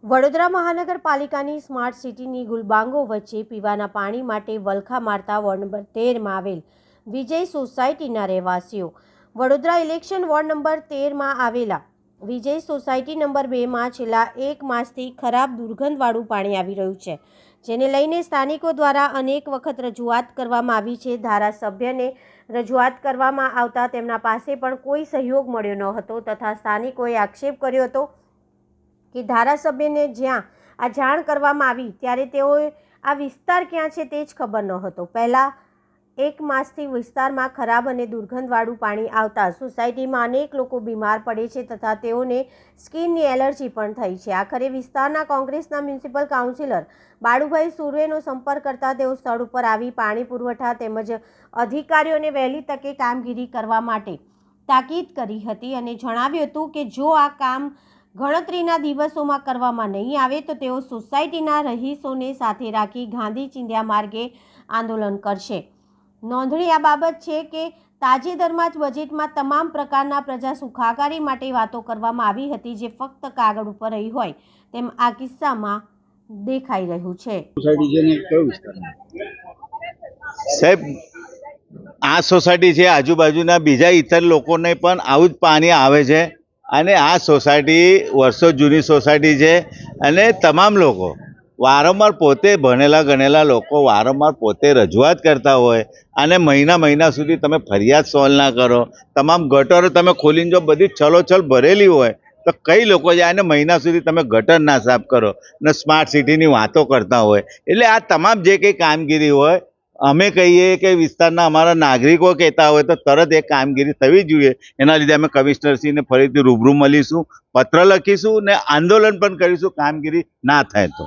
વડોદરા મહાનગરપાલિકાની સ્માર્ટ સિટીની ગુલબાંગો વચ્ચે પીવાના પાણી માટે વલખા મારતા વોર્ડ નંબર 13માં આવેલ વિજય સોસાયટીના રહેવાસીઓ વડોદરા ઇલેક્શન વોર્ડ નંબર 13માં આવેલા વિજય સોસાયટી નંબર 2માં છેલ્લા 1 માસથી ખરાબ દુર્ગંધવાળું પાણી આવી રહ્યું છે, જેને લઈને સ્થાનિકો દ્વારા અનેક વખત રજૂઆત કરવામાં આવી છે। ધારાસભ્યને રજૂઆત કરવામાં આવતા તેમના પાસે પણ કોઈ સહયોગ મળ્યો ન હતો તથા સ્થાનિકોએ આક્ષેપ કર્યો હતો કે ધારાસભ્યને જ્યાં આ જાણ કરવામાં આવી ત્યારે તેઓએ આ વિસ્તાર ક્યાં છે તે જ ખબર ન હતો। પહેલાં 1 માસથી વિસ્તારમાં ખરાબ અને દુર્ગંધવાળું પાણી આવતા સોસાયટીમાં અનેક લોકો બીમાર પડે છે તથા તેઓને સ્કિનની એલર્જી પણ થઈ છે। આખરે વિસ્તારના કોંગ્રેસના મ્યુનિસિપલ કાઉન્સિલર બાળુભાઈ સુર્વેનો સંપર્ક કરતા તેઓ સ્થળ ઉપર આવી પાણી પુરવઠા તેમજ અધિકારીઓને વહેલી તકે કામગીરી કરવા માટે તાકીદ કરી હતી અને જણાવ્યું હતું કે જો આ કામ ગણતરીના દિવસોમાં કરવામાં નહીં આવે તો તેઓ સોસાયટીના રહીશોને સાથે રાખી ગાંધી ચિંધ્યા માર્ગે આંદોલન કરશે। નોંધણી આ બાબત છે કે તાજેતરમાં જ બજેટમાં તમામ પ્રકારના પ્રજા સુખાકારી માટે વાતો કરવામાં આવી હતી, જે ફક્ત કાગળ ઉપર રહી હોય તેમ આ કિસ્સામાં દેખાઈ રહ્યું છે। સાહેબ, આ સોસાયટી છે, આજુબાજુના બીજા ઇતર લોકોને પણ આવું જ પાણી આવે છે અને આ સોસાયટી વર્ષો જૂની સોસાયટી છે અને તમામ લોકો વારંવાર પોતે ભણેલા ગણેલા લોકો વારંવાર પોતે રજૂઆત કરતા હોય અને મહિના સુધી તમે ફરિયાદ સોલ્વ ના કરો, તમામ ગટરો તમે ખોલીને જો બધી છલોછલ ભરેલી હોય તો કઈ લોકો જાય અને મહિના સુધી તમે ગટર ના સાફ કરો ને સ્માર્ટ સિટીની વાતો કરતા હોય। એટલે આ તમામ જે કંઈ કામગીરી હોય અમે કહીએ કે વિસ્તારના અમારા નાગરિકો કહેતા હોય તો તરત એ કામગીરી થવી જોઈએ। એના લીધે અમે કમિશનરશ્રીને ફરીથી રૂબરૂ મળીશું, પત્ર લખીશું ને આંદોલન પણ કરીશું કામગીરી ના થાય તો।